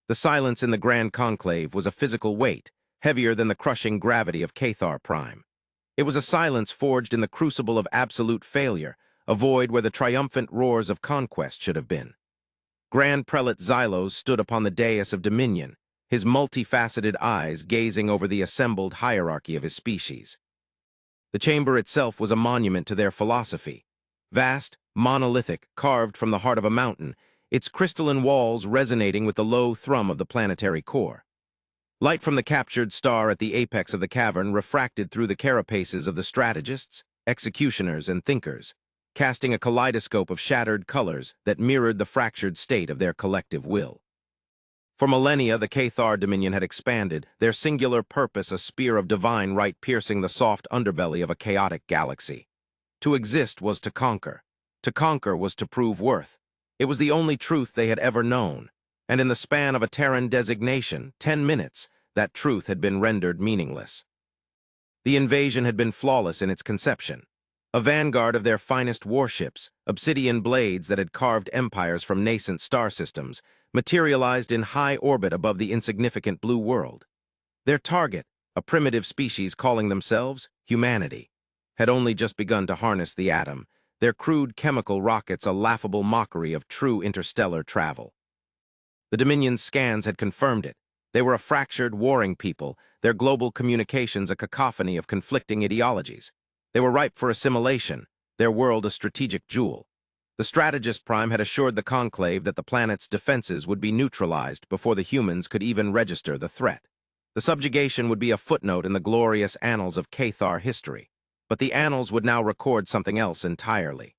The silence in the Grand Conclave was a physical weight, heavier than the crushing gravity of Cathar Prime. It was a silence forged in the crucible of absolute failure, a void where the triumphant roars of conquest should have been. Grand Prelate Xylos stood upon the dais of dominion, his multifaceted eyes gazing over the assembled hierarchy of his species. The chamber itself was a monument to their philosophy. Vast, monolithic, carved from the heart of a mountain, its crystalline walls resonating with the low thrum of the planetary core. Light from the captured star at the apex of the cavern refracted through the carapaces of the strategists, executioners, and thinkers, casting a kaleidoscope of shattered colors that mirrored the fractured state of their collective will. For millennia, the Cathar Dominion had expanded, their singular purpose a spear of divine right piercing the soft underbelly of a chaotic galaxy. To exist was to conquer. To conquer was to prove worth. It was the only truth they had ever known, and in the span of a Terran designation, 10 minutes, that truth had been rendered meaningless. The invasion had been flawless in its conception. A vanguard of their finest warships, obsidian blades that had carved empires from nascent star systems, materialized in high orbit above the insignificant blue world. Their target, a primitive species calling themselves humanity, had only just begun to harness the atom, their crude chemical rockets a laughable mockery of true interstellar travel. The Dominion's scans had confirmed it. They were a fractured, warring people, their global communications a cacophony of conflicting ideologies. They were ripe for assimilation, their world a strategic jewel. The Strategist Prime had assured the Conclave that the planet's defenses would be neutralized before the humans could even register the threat. The subjugation would be a footnote in the glorious annals of Cathar history, but the annals would now record something else entirely.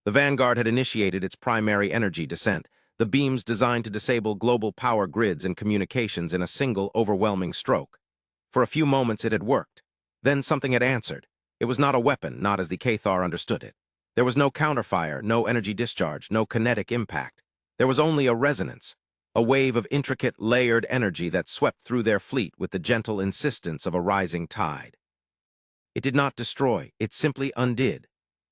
The Vanguard had initiated its primary energy descent, the beams designed to disable global power grids and communications in a single, overwhelming stroke. For a few moments it had worked. Then something had answered. It was not a weapon, not as the Cathar understood it. There was no counterfire, no energy discharge, no kinetic impact. There was only a resonance, a wave of intricate, layered energy that swept through their fleet with the gentle insistence of a rising tide. It did not destroy, it simply undid.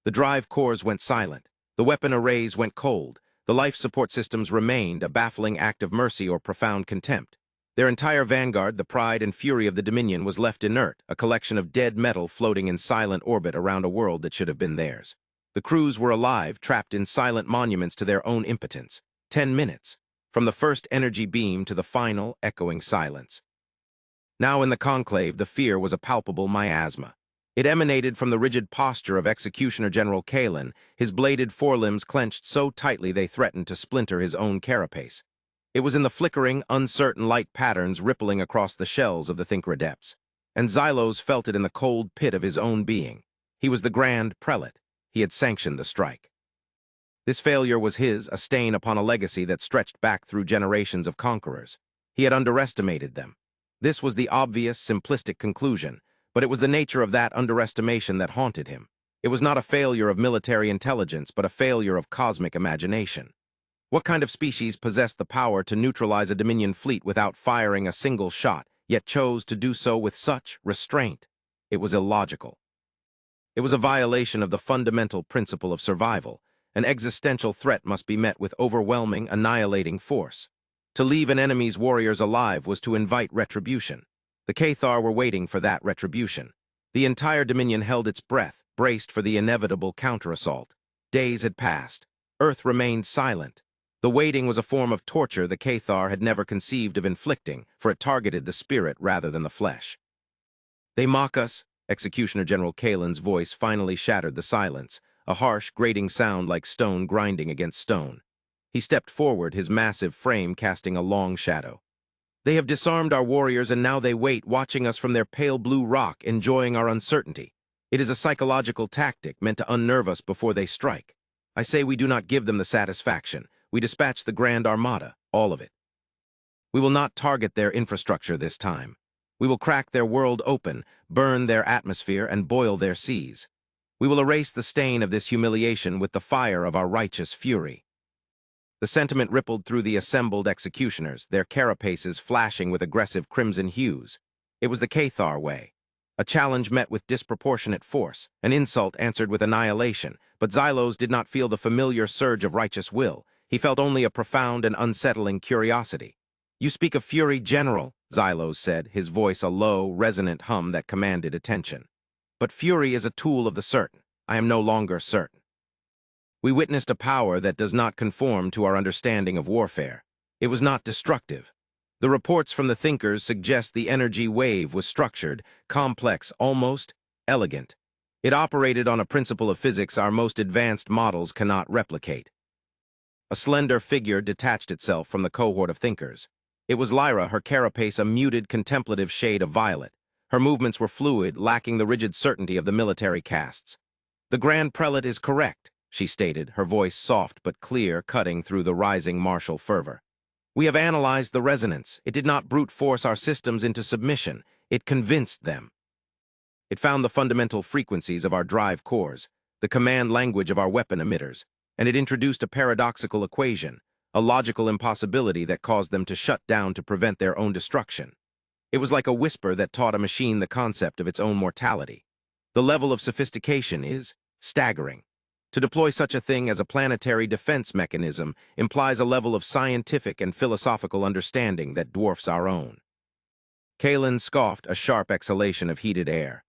The drive cores went silent, the weapon arrays went cold, the life support systems remained, a baffling act of mercy or profound contempt. Their entire vanguard, the pride and fury of the Dominion, was left inert, a collection of dead metal floating in silent orbit around a world that should have been theirs. The crews were alive, trapped in silent monuments to their own impotence. 10 minutes, from the first energy beam to the final, echoing silence. Now in the Conclave, the fear was a palpable miasma. It emanated from the rigid posture of Executioner General Kalen, his bladed forelimbs clenched so tightly they threatened to splinter his own carapace. It was in the flickering, uncertain light patterns rippling across the shells of the Thinker Adepts, and Xylos felt it in the cold pit of his own being. He was the Grand Prelate. He had sanctioned the strike. This failure was his, a stain upon a legacy that stretched back through generations of conquerors. He had underestimated them. This was the obvious, simplistic conclusion, but it was the nature of that underestimation that haunted him. It was not a failure of military intelligence, but a failure of cosmic imagination. What kind of species possessed the power to neutralize a Dominion fleet without firing a single shot, yet chose to do so with such restraint? It was illogical. It was a violation of the fundamental principle of survival. An existential threat must be met with overwhelming, annihilating force. To leave an enemy's warriors alive was to invite retribution. The Cathar were waiting for that retribution. The entire Dominion held its breath, braced for the inevitable counterassault. Days had passed. Earth remained silent. The waiting was a form of torture the Cathar had never conceived of inflicting, for it targeted the spirit rather than the flesh. They mock us. Executioner General Kalen's voice finally shattered the silence, a harsh, grating sound like stone grinding against stone. He stepped forward, his massive frame casting a long shadow. They have disarmed our warriors, and now they wait, watching us from their pale blue rock, enjoying our uncertainty. It is a psychological tactic meant to unnerve us before they strike. I say we do not give them the satisfaction. We dispatch the Grand Armada, all of it. We will not target their infrastructure this time. We will crack their world open, burn their atmosphere, and boil their seas. We will erase the stain of this humiliation with the fire of our righteous fury. The sentiment rippled through the assembled executioners, their carapaces flashing with aggressive crimson hues. It was the Cathar way. A challenge met with disproportionate force, an insult answered with annihilation, but Xylos did not feel the familiar surge of righteous will. He felt only a profound and unsettling curiosity. You speak of fury, General, Xylos said, his voice a low, resonant hum that commanded attention. But fury is a tool of the certain. I am no longer certain. We witnessed a power that does not conform to our understanding of warfare. It was not destructive. The reports from the thinkers suggest the energy wave was structured, complex, almost elegant. It operated on a principle of physics our most advanced models cannot replicate. A slender figure detached itself from the cohort of thinkers. It was Lyra, her carapace a muted, contemplative shade of violet. Her movements were fluid, lacking the rigid certainty of the military castes. "The Grand Prelate is correct," she stated, her voice soft but clear, cutting through the rising martial fervor. "We have analyzed the resonance. It did not brute force our systems into submission. It convinced them. It found the fundamental frequencies of our drive cores, the command language of our weapon emitters, and it introduced a paradoxical equation, a logical impossibility that caused them to shut down to prevent their own destruction. It was like a whisper that taught a machine the concept of its own mortality. The level of sophistication is staggering. To deploy such a thing as a planetary defense mechanism implies a level of scientific and philosophical understanding that dwarfs our own." Kalen scoffed, a sharp exhalation of heated air.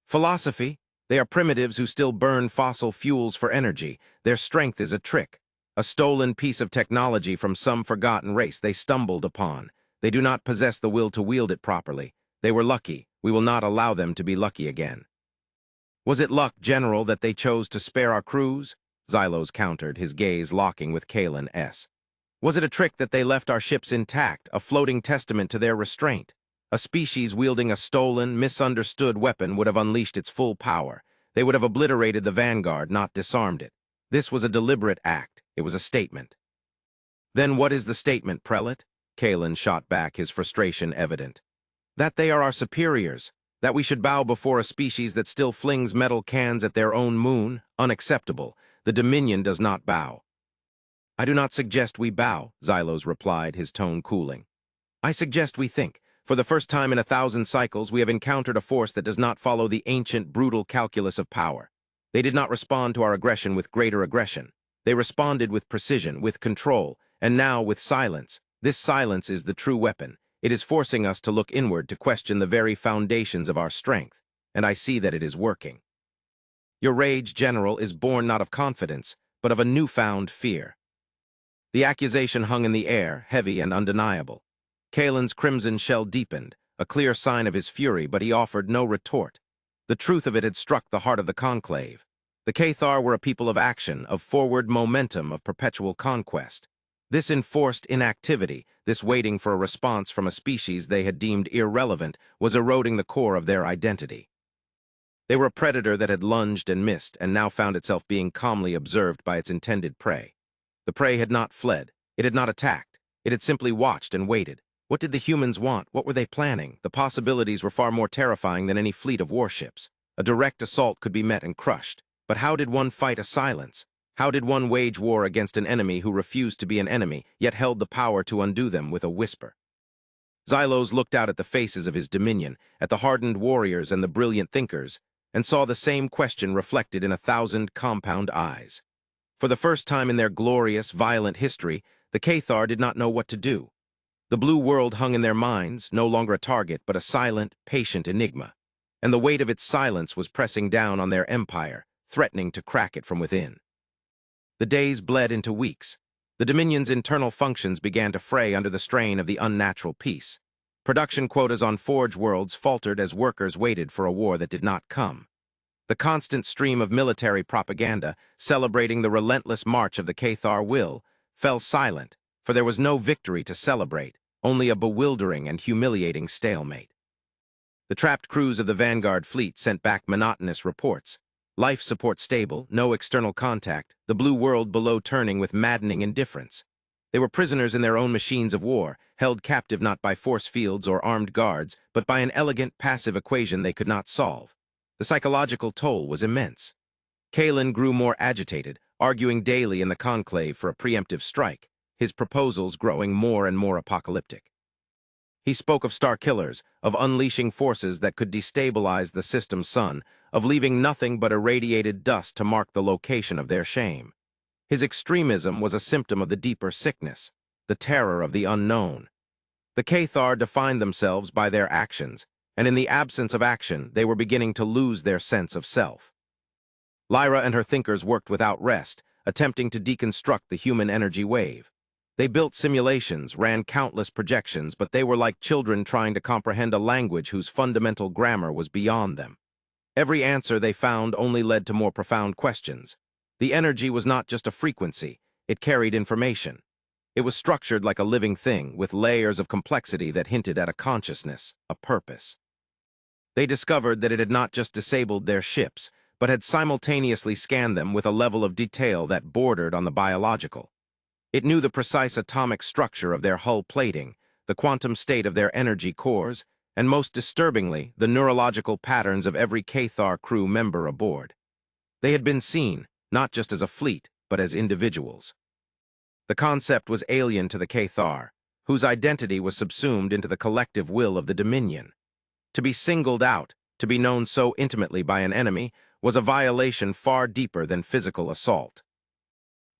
"Philosophy? They are primitives who still burn fossil fuels for energy. Their strength is a trick, a stolen piece of technology from some forgotten race they stumbled upon. They do not possess the will to wield it properly. They were lucky. We will not allow them to be lucky again." "Was it luck, General, that they chose to spare our crews?" Xylos countered, his gaze locking with Kalen's. "Was it a trick that they left our ships intact, a floating testament to their restraint? A species wielding a stolen, misunderstood weapon would have unleashed its full power. They would have obliterated the vanguard, not disarmed it. This was a deliberate act. It was a statement." "Then what is the statement, Prelate?" Kalen shot back, his frustration evident. "That they are our superiors. That we should bow before a species that still flings metal cans at their own moon? Unacceptable. The Dominion does not bow." "I do not suggest we bow," Xylos replied, his tone cooling. "I suggest we think. For the first time in 1,000 cycles, we have encountered a force that does not follow the ancient, brutal calculus of power. They did not respond to our aggression with greater aggression. They responded with precision, with control, and now with silence. This silence is the true weapon. It is forcing us to look inward, to question the very foundations of our strength, and I see that it is working. Your rage, General, is born not of confidence, but of a newfound fear." The accusation hung in the air, heavy and undeniable. Kalen's crimson shell deepened, a clear sign of his fury, but he offered no retort. The truth of it had struck the heart of the conclave. The Cathar were a people of action, of forward momentum, of perpetual conquest. This enforced inactivity, this waiting for a response from a species they had deemed irrelevant, was eroding the core of their identity. They were a predator that had lunged and missed, and now found itself being calmly observed by its intended prey. The prey had not fled. It had not attacked. It had simply watched and waited. What did the humans want? What were they planning? The possibilities were far more terrifying than any fleet of warships. A direct assault could be met and crushed. But how did one fight a silence? How did one wage war against an enemy who refused to be an enemy, yet held the power to undo them with a whisper? Xylos looked out at the faces of his dominion, at the hardened warriors and the brilliant thinkers, and saw the same question reflected in 1,000 compound eyes. For the first time in their glorious, violent history, the Cathar did not know what to do. The blue world hung in their minds, no longer a target, but a silent, patient enigma. And the weight of its silence was pressing down on their empire, threatening to crack it from within. The days bled into weeks. The Dominion's internal functions began to fray under the strain of the unnatural peace. Production quotas on Forge worlds faltered as workers waited for a war that did not come. The constant stream of military propaganda, celebrating the relentless march of the Cathar will, fell silent, for there was no victory to celebrate, only a bewildering and humiliating stalemate. The trapped crews of the Vanguard fleet sent back monotonous reports. Life support stable, no external contact, the blue world below turning with maddening indifference. They were prisoners in their own machines of war, held captive not by force fields or armed guards, but by an elegant, passive equation they could not solve. The psychological toll was immense. Kalen grew more agitated, arguing daily in the conclave for a preemptive strike, his proposals growing more and more apocalyptic. He spoke of star killers, of unleashing forces that could destabilize the system's sun, of leaving nothing but irradiated dust to mark the location of their shame. His extremism was a symptom of the deeper sickness, the terror of the unknown. The Cathar defined themselves by their actions, and in the absence of action, they were beginning to lose their sense of self. Lyra and her thinkers worked without rest, attempting to deconstruct the human energy wave. They built simulations, ran countless projections, but they were like children trying to comprehend a language whose fundamental grammar was beyond them. Every answer they found only led to more profound questions. The energy was not just a frequency, it carried information. It was structured like a living thing, with layers of complexity that hinted at a consciousness, a purpose. They discovered that it had not just disabled their ships, but had simultaneously scanned them with a level of detail that bordered on the biological. It knew the precise atomic structure of their hull plating, the quantum state of their energy cores, and most disturbingly, the neurological patterns of every Cathar crew member aboard. They had been seen, not just as a fleet, but as individuals. The concept was alien to the Cathar, whose identity was subsumed into the collective will of the Dominion. To be singled out, to be known so intimately by an enemy, was a violation far deeper than physical assault.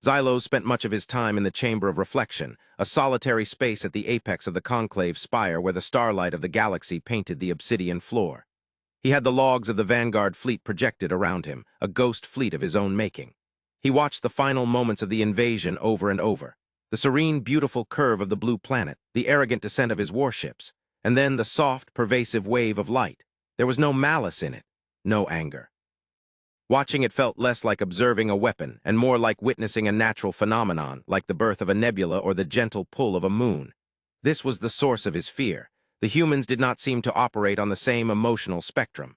Xylos spent much of his time in the Chamber of Reflection, a solitary space at the apex of the conclave spire where the starlight of the galaxy painted the obsidian floor. He had the logs of the Vanguard fleet projected around him, a ghost fleet of his own making. He watched the final moments of the invasion over and over. The serene, beautiful curve of the blue planet, the arrogant descent of his warships, and then the soft, pervasive wave of light. There was no malice in it, no anger. Watching it felt less like observing a weapon and more like witnessing a natural phenomenon, like the birth of a nebula or the gentle pull of a moon. This was the source of his fear. The humans did not seem to operate on the same emotional spectrum.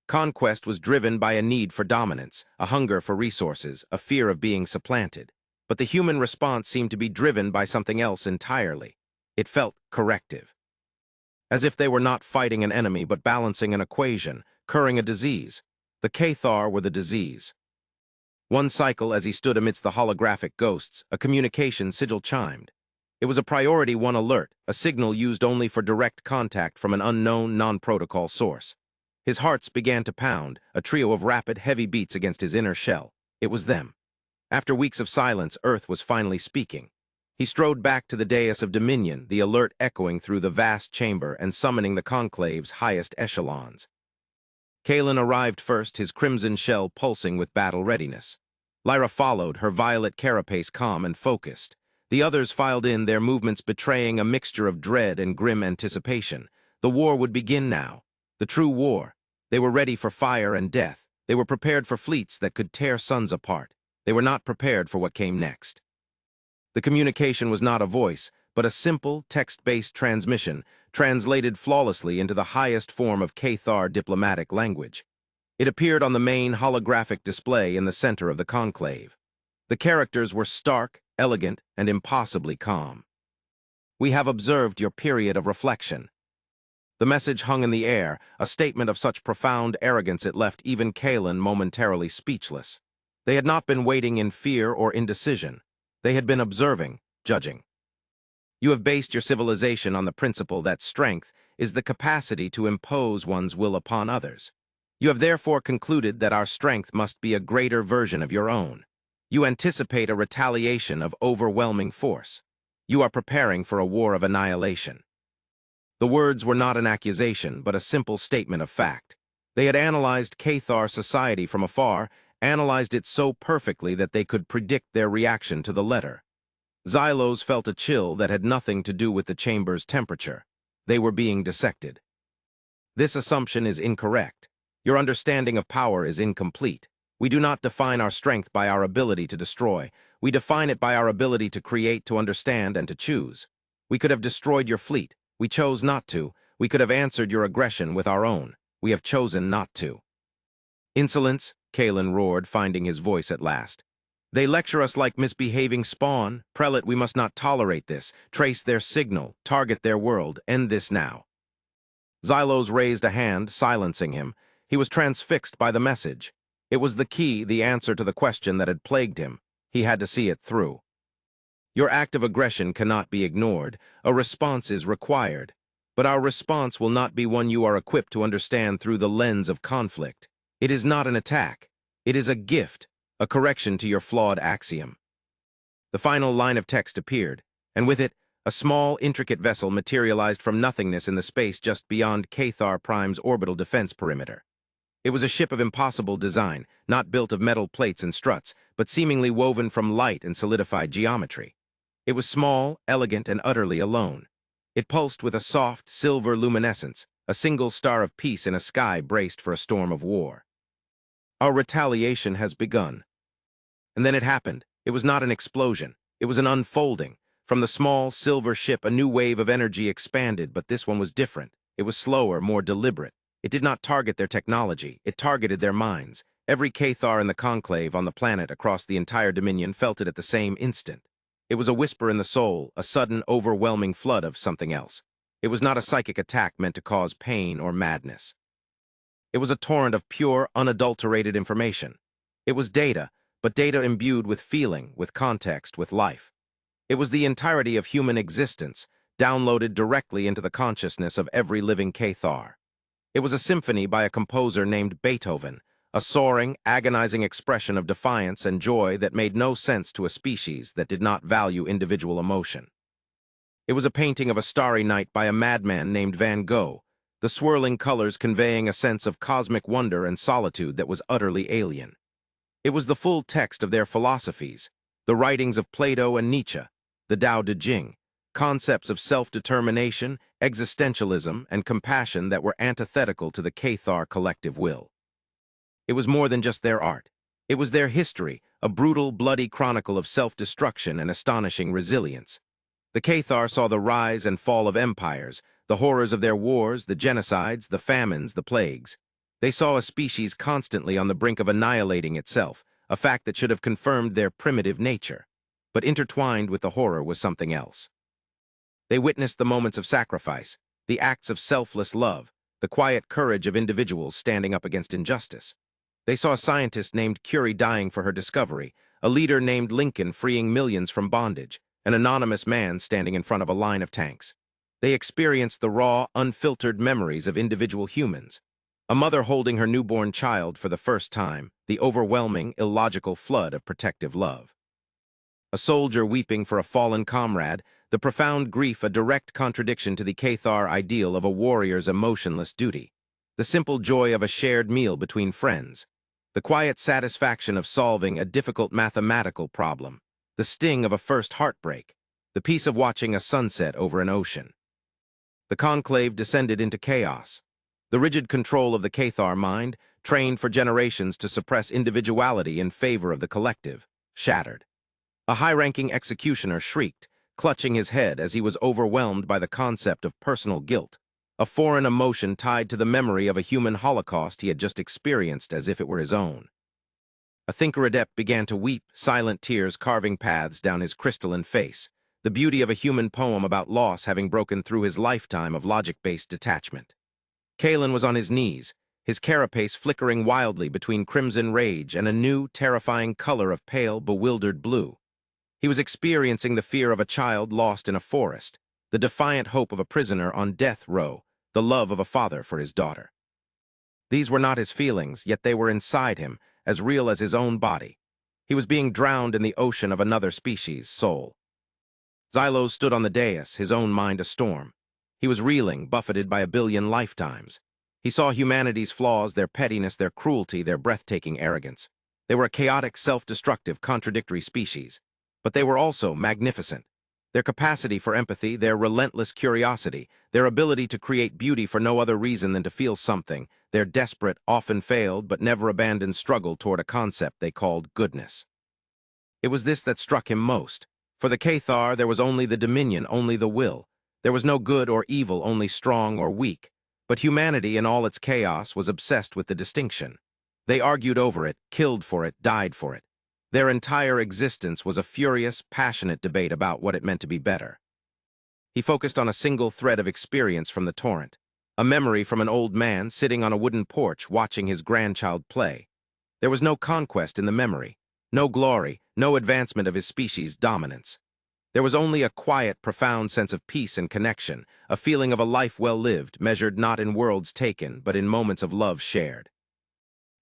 Conquest was driven by a need for dominance, a hunger for resources, a fear of being supplanted. But the human response seemed to be driven by something else entirely. It felt corrective. As if they were not fighting an enemy but balancing an equation, curing a disease. The Cathar were the disease. One cycle, as he stood amidst the holographic ghosts, a communication sigil chimed. It was a Priority 1 alert, a signal used only for direct contact from an unknown, non-protocol source. His hearts began to pound, a trio of rapid, heavy beats against his inner shell. It was them. After weeks of silence, Earth was finally speaking. He strode back to the dais of Dominion, the alert echoing through the vast chamber and summoning the conclave's highest echelons. Kalen arrived first, his crimson shell pulsing with battle readiness. Lyra followed, her violet carapace calm and focused. The others filed in, their movements betraying a mixture of dread and grim anticipation. The war would begin now. The true war. They were ready for fire and death. They were prepared for fleets that could tear suns apart. They were not prepared for what came next. The communication was not a voice, but a simple, text-based transmission, translated flawlessly into the highest form of Cathar diplomatic language. It appeared on the main holographic display in the center of the conclave. The characters were stark, elegant, and impossibly calm. "We have observed your period of reflection." The message hung in the air, a statement of such profound arrogance it left even Kalen momentarily speechless. They had not been waiting in fear or indecision. They had been observing, judging. "You have based your civilization on the principle that strength is the capacity to impose one's will upon others. You have therefore concluded that our strength must be a greater version of your own. You anticipate a retaliation of overwhelming force. You are preparing for a war of annihilation." The words were not an accusation, but a simple statement of fact. They had analyzed Cathar society from afar, analyzed it so perfectly that they could predict their reaction to the letter. Xylos felt a chill that had nothing to do with the chamber's temperature. They were being dissected. "This assumption is incorrect. Your understanding of power is incomplete. We do not define our strength by our ability to destroy. We define it by our ability to create, to understand, and to choose. We could have destroyed your fleet. We chose not to. We could have answered your aggression with our own. We have chosen not to." "Insolence," Kalen roared, finding his voice at last. "They lecture us like misbehaving spawn. Prelate, we must not tolerate this. Trace their signal, target their world, end this now." Xylos raised a hand, silencing him. He was transfixed by the message. It was the key, the answer to the question that had plagued him. He had to see it through. "Your act of aggression cannot be ignored. A response is required. But our response will not be one you are equipped to understand through the lens of conflict. It is not an attack. It is a gift, a correction to your flawed axiom." The final line of text appeared, and with it, A small, intricate vessel materialized from nothingness in the space just beyond Cathar Prime's orbital defense perimeter. It was a ship of impossible design, not built of metal plates and struts, but seemingly woven from light and solidified geometry. It was small, elegant, and utterly alone. It pulsed with a soft, silver luminescence, a single star of peace in a sky braced for a storm of war. Our retaliation has begun. And then it happened. It was not an explosion. It was an unfolding. From the small, silver ship, a new wave of energy expanded, but this one was different. It was slower, more deliberate. It did not target their technology. It targeted their minds. Every Cathar in the conclave on the planet across the entire Dominion felt it at the same instant. It was a whisper in the soul, a sudden, overwhelming flood of something else. It was not a psychic attack meant to cause pain or madness. It was a torrent of pure, unadulterated information. It was data, but data imbued with feeling, with context, with life. It was the entirety of human existence, downloaded directly into the consciousness of every living Cathar. It was a symphony by a composer named Beethoven, a soaring, agonizing expression of defiance and joy that made no sense to a species that did not value individual emotion. It was a painting of a starry night by a madman named Van Gogh, the swirling colors conveying a sense of cosmic wonder and solitude that was utterly alien. It was the full text of their philosophies, the writings of Plato and Nietzsche, the Tao Te Ching, concepts of self-determination, existentialism, and compassion that were antithetical to the Cathar collective will. It was more than just their art. It was their history, a brutal, bloody chronicle of self-destruction and astonishing resilience. The Cathar saw the rise and fall of empires, the horrors of their wars, the genocides, the famines, the plagues. They saw a species constantly on the brink of annihilating itself, a fact that should have confirmed their primitive nature. But intertwined with the horror was something else. They witnessed the moments of sacrifice, the acts of selfless love, the quiet courage of individuals standing up against injustice. They saw a scientist named Curie dying for her discovery, a leader named Lincoln freeing millions from bondage, an anonymous man standing in front of a line of tanks. They experienced the raw, unfiltered memories of individual humans. A mother holding her newborn child for the first time, the overwhelming, illogical flood of protective love. A soldier weeping for a fallen comrade, the profound grief a direct contradiction to the Cathar ideal of a warrior's emotionless duty. The simple joy of a shared meal between friends. The quiet satisfaction of solving a difficult mathematical problem. The sting of a first heartbreak. The peace of watching a sunset over an ocean. The conclave descended into chaos. The rigid control of the Cathar mind, trained for generations to suppress individuality in favor of the collective, shattered. A high-ranking executioner shrieked, clutching his head as he was overwhelmed by the concept of personal guilt, a foreign emotion tied to the memory of a human holocaust he had just experienced as if it were his own. A thinker-adept began to weep, silent tears carving paths down his crystalline face, the beauty of a human poem about loss having broken through his lifetime of logic-based detachment. Kalen was on his knees, his carapace flickering wildly between crimson rage and a new, terrifying color of pale, bewildered blue. He was experiencing the fear of a child lost in a forest, the defiant hope of a prisoner on death row, the love of a father for his daughter. These were not his feelings, yet they were inside him, as real as his own body. He was being drowned in the ocean of another species' soul. Xylos stood on the dais, his own mind a storm. He was reeling, buffeted by a billion lifetimes. He saw humanity's flaws, their pettiness, their cruelty, their breathtaking arrogance. They were a chaotic, self-destructive, contradictory species. But they were also magnificent. Their capacity for empathy, their relentless curiosity, their ability to create beauty for no other reason than to feel something, their desperate, often failed but never abandoned struggle toward a concept they called goodness. It was this that struck him most. For the Cathar, there was only the dominion, only the will. There was no good or evil, only strong or weak. But humanity, in all its chaos, was obsessed with the distinction. They argued over it, killed for it, died for it. Their entire existence was a furious, passionate debate about what it meant to be better. He focused on a single thread of experience from the torrent, a memory from an old man sitting on a wooden porch watching his grandchild play. There was no conquest in the memory, no glory, no advancement of his species' dominance. There was only a quiet, profound sense of peace and connection, a feeling of a life well lived, measured not in worlds taken, but in moments of love shared.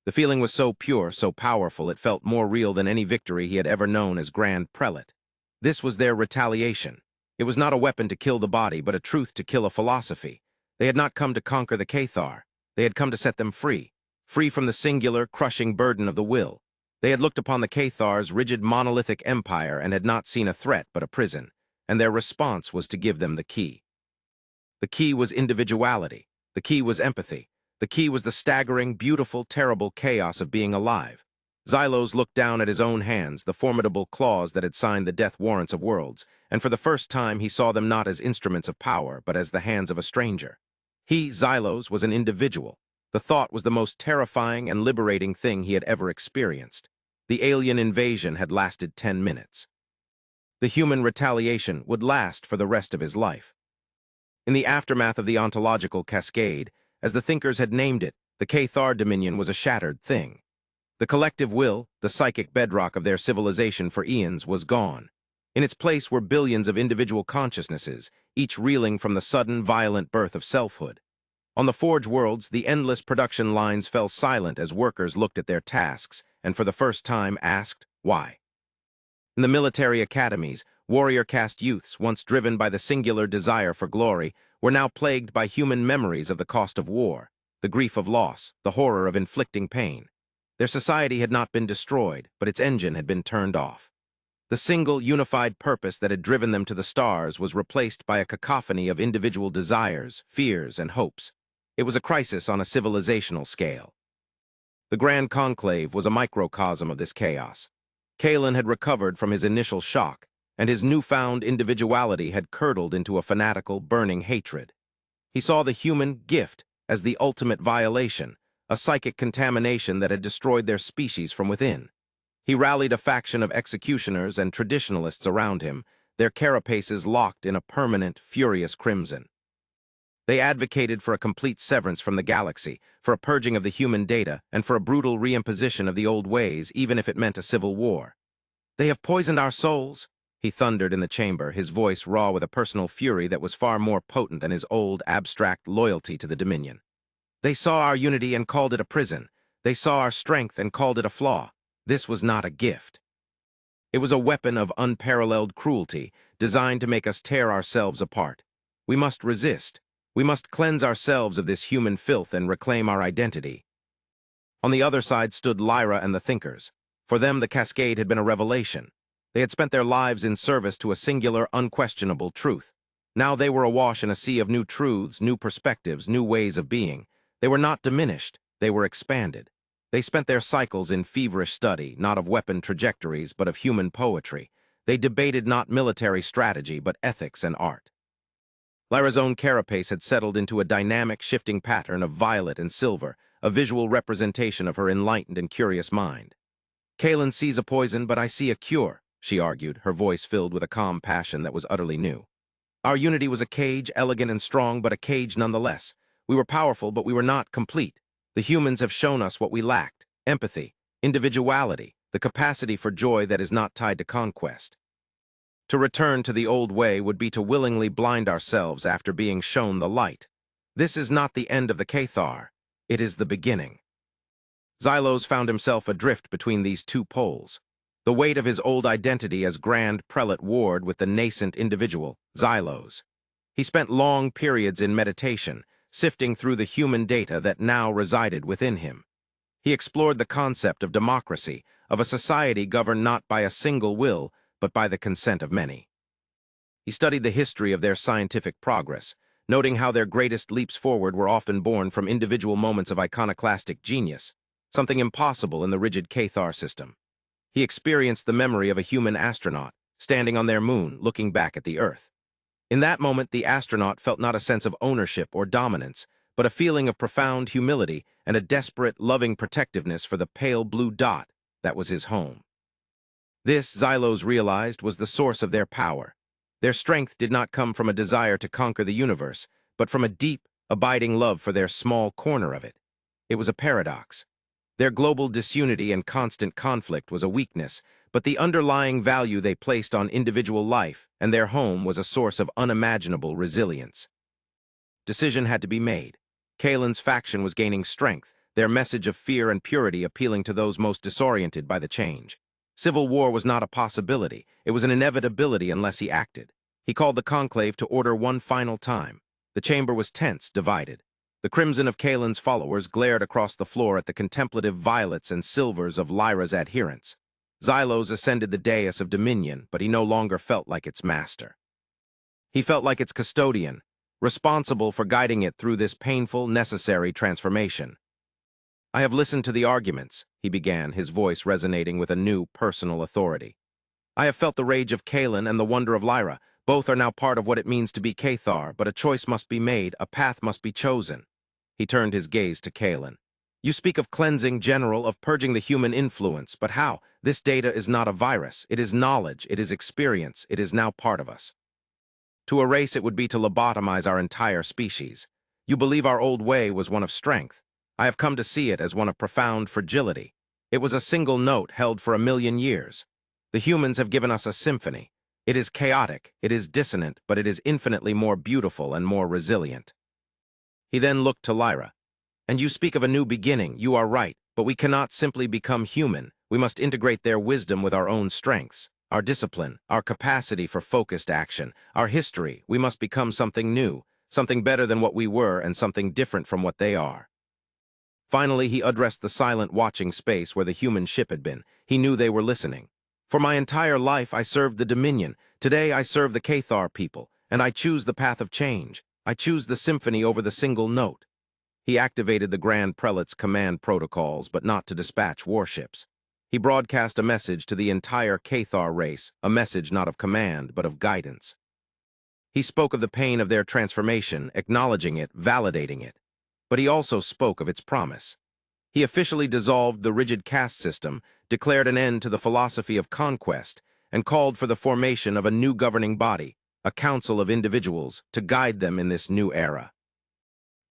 The feeling was so pure, so powerful, it felt more real than any victory he had ever known as Grand Prelate. This was their retaliation. It was not a weapon to kill the body, but a truth to kill a philosophy. They had not come to conquer the Cathar. They had come to set them free, free from the singular, crushing burden of the will. They had looked upon the Cathar's rigid monolithic empire and had not seen a threat but a prison, and their response was to give them the key. The key was individuality. The key was empathy. The key was the staggering, beautiful, terrible chaos of being alive. Xylos looked down at his own hands, the formidable claws that had signed the death warrants of worlds, and for the first time he saw them not as instruments of power, but as the hands of a stranger. He, Xylos, was an individual. The thought was the most terrifying and liberating thing he had ever experienced. The alien invasion had lasted 10 minutes. The human retaliation would last for the rest of his life. In the aftermath of the ontological cascade, as the thinkers had named it, the Cathar dominion was a shattered thing. The collective will, the psychic bedrock of their civilization for eons, was gone. In its place were billions of individual consciousnesses, each reeling from the sudden, violent birth of selfhood. On the Forge worlds, the endless production lines fell silent as workers looked at their tasks and for the first time asked, why? In the military academies, warrior caste youths, once driven by the singular desire for glory, were now plagued by human memories of the cost of war, the grief of loss, the horror of inflicting pain. Their society had not been destroyed, but its engine had been turned off. The single, unified purpose that had driven them to the stars was replaced by a cacophony of individual desires, fears, and hopes. It was a crisis on a civilizational scale. The Grand Conclave was a microcosm of this chaos. Kalen had recovered from his initial shock, and his newfound individuality had curdled into a fanatical, burning hatred. He saw the human gift as the ultimate violation, a psychic contamination that had destroyed their species from within. He rallied a faction of executioners and traditionalists around him, their carapaces locked in a permanent, furious crimson. They advocated for a complete severance from the galaxy, for a purging of the human data, and for a brutal reimposition of the old ways, even if it meant a civil war. "They have poisoned our souls," he thundered in the chamber, his voice raw with a personal fury that was far more potent than his old, abstract loyalty to the Dominion. "They saw our unity and called it a prison. They saw our strength and called it a flaw. This was not a gift. It was a weapon of unparalleled cruelty, designed to make us tear ourselves apart. We must resist. We must cleanse ourselves of this human filth and reclaim our identity." On the other side stood Lyra and the Thinkers. For them, the cascade had been a revelation. They had spent their lives in service to a singular, unquestionable truth. Now they were awash in a sea of new truths, new perspectives, new ways of being. They were not diminished, they were expanded. They spent their cycles in feverish study, not of weapon trajectories, but of human poetry. They debated not military strategy, but ethics and art. Lyra's own carapace had settled into a dynamic, shifting pattern of violet and silver, a visual representation of her enlightened and curious mind. "Kalen sees a poison, but I see a cure," she argued, her voice filled with a calm passion that was utterly new. "Our unity was a cage, elegant and strong, but a cage nonetheless. We were powerful, but we were not complete. The humans have shown us what we lacked: empathy, individuality, the capacity for joy that is not tied to conquest. To return to the old way would be to willingly blind ourselves after being shown the light. This is not the end of the Cathar. It is the beginning." Xylos found himself adrift between these two poles. The weight of his old identity as Grand Prelate warred with the nascent individual, Xylos. He spent long periods in meditation, sifting through the human data that now resided within him. He explored the concept of democracy, of a society governed not by a single will, but by the consent of many. He studied the history of their scientific progress, noting how their greatest leaps forward were often born from individual moments of iconoclastic genius, something impossible in the rigid Cathar system. He experienced the memory of a human astronaut, standing on their moon, looking back at the Earth. In that moment, the astronaut felt not a sense of ownership or dominance, but a feeling of profound humility and a desperate, loving protectiveness for the pale blue dot that was his home. This, Xylos realized, was the source of their power. Their strength did not come from a desire to conquer the universe, but from a deep, abiding love for their small corner of it. It was a paradox. Their global disunity and constant conflict was a weakness, but the underlying value they placed on individual life and their home was a source of unimaginable resilience. Decision had to be made. Kalen's faction was gaining strength, their message of fear and purity appealing to those most disoriented by the change. Civil war was not a possibility, it was an inevitability unless he acted. He called the conclave to order one final time. The chamber was tense, divided. The crimson of Kalen's followers glared across the floor at the contemplative violets and silvers of Lyra's adherents. Xylos ascended the dais of dominion, but he no longer felt like its master. He felt like its custodian, responsible for guiding it through this painful, necessary transformation. "I have listened to the arguments," he began, his voice resonating with a new, personal authority. "I have felt the rage of Kalen and the wonder of Lyra. Both are now part of what it means to be Cathar, but a choice must be made, a path must be chosen." He turned his gaze to Kalen. "You speak of cleansing, General, of purging the human influence, but how? This data is not a virus. It is knowledge, it is experience, it is now part of us. To erase it would be to lobotomize our entire species. You believe our old way was one of strength. I have come to see it as one of profound fragility. It was a single note held for 1,000,000 years. The humans have given us a symphony. It is chaotic, it is dissonant, but it is infinitely more beautiful and more resilient." He then looked to Lyra. "And you speak of a new beginning, you are right, but we cannot simply become human. We must integrate their wisdom with our own strengths, our discipline, our capacity for focused action, our history. We must become something new, something better than what we were and something different from what they are." Finally, he addressed the silent watching space where the human ship had been. He knew they were listening. "For my entire life, I served the Dominion. Today, I serve the Cathar people, and I choose the path of change. I choose the symphony over the single note." He activated the Grand Prelate's command protocols, but not to dispatch warships. He broadcast a message to the entire Cathar race, a message not of command, but of guidance. He spoke of the pain of their transformation, acknowledging it, validating it. But he also spoke of its promise. He officially dissolved the rigid caste system, declared an end to the philosophy of conquest, and called for the formation of a new governing body, a council of individuals, to guide them in this new era.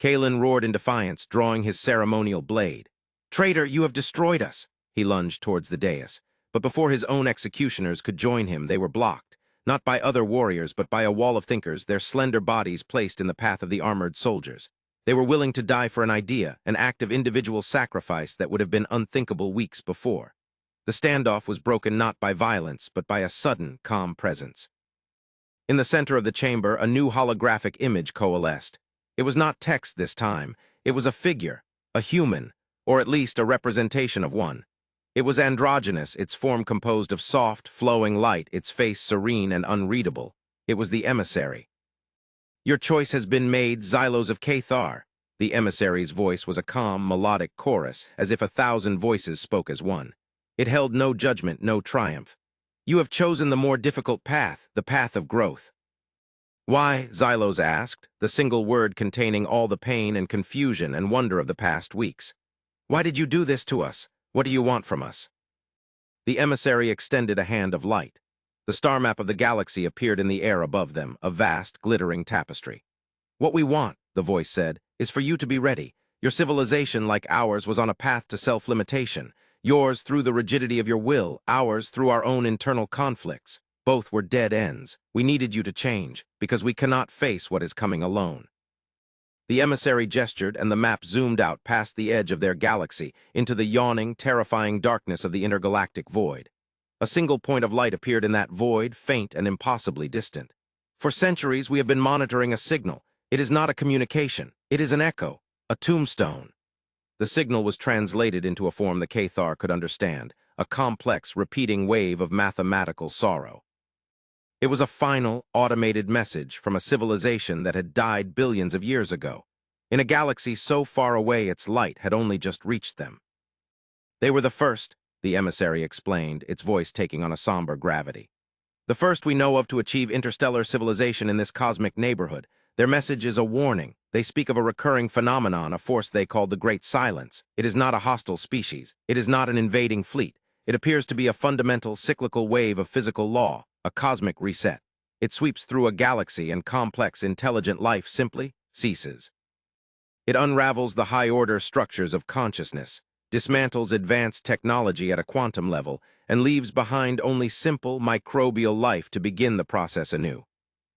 Kalen roared in defiance, drawing his ceremonial blade. "Traitor, you have destroyed us!" He lunged towards the dais. But before his own executioners could join him, they were blocked, not by other warriors, but by a wall of thinkers, their slender bodies placed in the path of the armored soldiers. They were willing to die for an idea, an act of individual sacrifice that would have been unthinkable weeks before. The standoff was broken not by violence, but by a sudden, calm presence. In the center of the chamber, a new holographic image coalesced. It was not text this time. It was a figure, a human, or at least a representation of one. It was androgynous, its form composed of soft, flowing light, its face serene and unreadable. It was the emissary. "Your choice has been made, Xylos of Cathar." The emissary's voice was a calm, melodic chorus, as if 1,000 voices spoke as one. It held no judgment, no triumph. "You have chosen the more difficult path, the path of growth." "Why?" Xylos asked, the single word containing all the pain and confusion and wonder of the past weeks. "Why did you do this to us? What do you want from us?" The emissary extended a hand of light. The star map of the galaxy appeared in the air above them, a vast, glittering tapestry. "What we want," the voice said, "is for you to be ready. Your civilization, like ours, was on a path to self-limitation. Yours through the rigidity of your will, ours through our own internal conflicts. Both were dead ends. We needed you to change, because we cannot face what is coming alone." The emissary gestured, and the map zoomed out past the edge of their galaxy into the yawning, terrifying darkness of the intergalactic void. A single point of light appeared in that void, faint and impossibly distant. "For centuries, we have been monitoring a signal. It is not a communication. It is an echo, a tombstone." The signal was translated into a form the Cathar could understand, a complex, repeating wave of mathematical sorrow. It was a final, automated message from a civilization that had died billions of years ago. In a galaxy so far away its light had only just reached them. "They were the first," the emissary explained, its voice taking on a somber gravity. "The first we know of to achieve interstellar civilization in this cosmic neighborhood. Their message is a warning. They speak of a recurring phenomenon, a force they call the Great Silence. It is not a hostile species. It is not an invading fleet. It appears to be a fundamental, cyclical wave of physical law, a cosmic reset. It sweeps through a galaxy and complex, intelligent life simply ceases. It unravels the high-order structures of consciousness, dismantles advanced technology at a quantum level, and leaves behind only simple, microbial life to begin the process anew.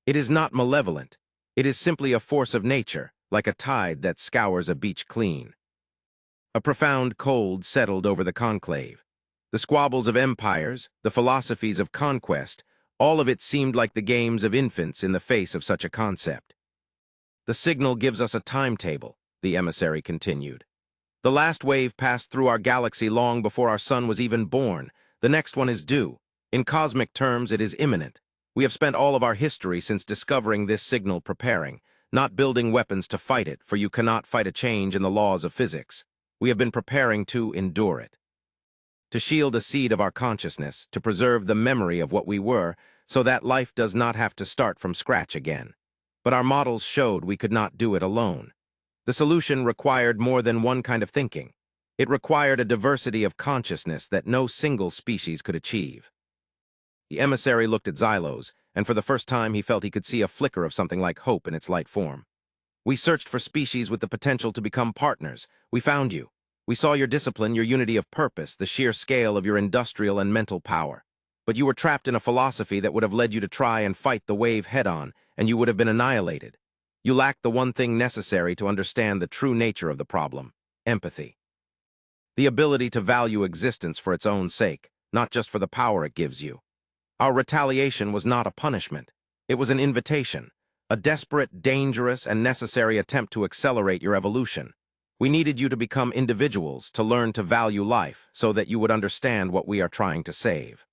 It is not malevolent. It is simply a force of nature, like a tide that scours a beach clean. A profound cold settled over the conclave. The squabbles of empires, the philosophies of conquest, All of it seemed like the games of infants in the face of such a concept. The signal gives us a timetable, the emissary continued. The last wave passed through our galaxy long before our sun was even born. The next one is due. In cosmic terms, it is imminent. We have spent all of our history since discovering this signal preparing, not building weapons to fight it, for you cannot fight a change in the laws of physics. We have been preparing to endure it. To shield a seed of our consciousness, to preserve the memory of what we were, so that life does not have to start from scratch again. But our models showed we could not do it alone. The solution required more than one kind of thinking. It required a diversity of consciousness that no single species could achieve. The emissary looked at Xylos, and for the first time he felt he could see a flicker of something like hope in its light form. We searched for species with the potential to become partners. We found you. We saw your discipline, your unity of purpose, the sheer scale of your industrial and mental power. But you were trapped in a philosophy that would have led you to try and fight the wave head-on, and you would have been annihilated. You lacked the one thing necessary to understand the true nature of the problem: empathy. The ability to value existence for its own sake, not just for the power it gives you. Our retaliation was not a punishment. It was an invitation, a desperate, dangerous, and necessary attempt to accelerate your evolution. We needed you to become individuals, to learn to value life, so that you would understand what we are trying to save.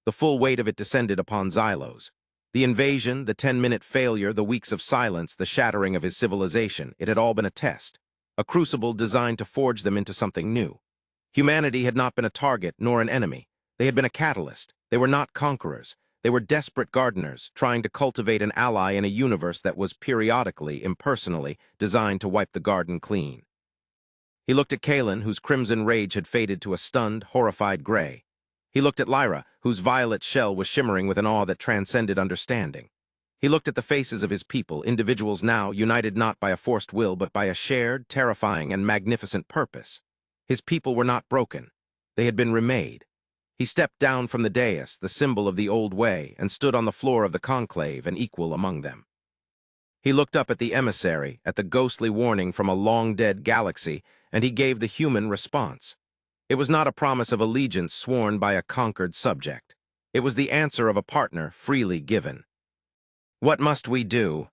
The full weight of it descended upon Xylos. The invasion, the 10-minute failure, the weeks of silence, the shattering of his civilization, it had all been a test, a crucible designed to forge them into something new. Humanity had not been a target nor an enemy. They had been a catalyst. They were not conquerors. They were desperate gardeners, trying to cultivate an ally in a universe that was periodically, impersonally, designed to wipe the garden clean. He looked at Kalen, whose crimson rage had faded to a stunned, horrified gray. He looked at Lyra, whose violet shell was shimmering with an awe that transcended understanding. He looked at the faces of his people, individuals now united not by a forced will but by a shared, terrifying, and magnificent purpose. His people were not broken. They had been remade. He stepped down from the dais, the symbol of the old way, and stood on the floor of the conclave, an equal among them. He looked up at the emissary, at the ghostly warning from a long-dead galaxy, and he gave the human response. It was not a promise of allegiance sworn by a conquered subject. It was the answer of a partner freely given. "What must we do?"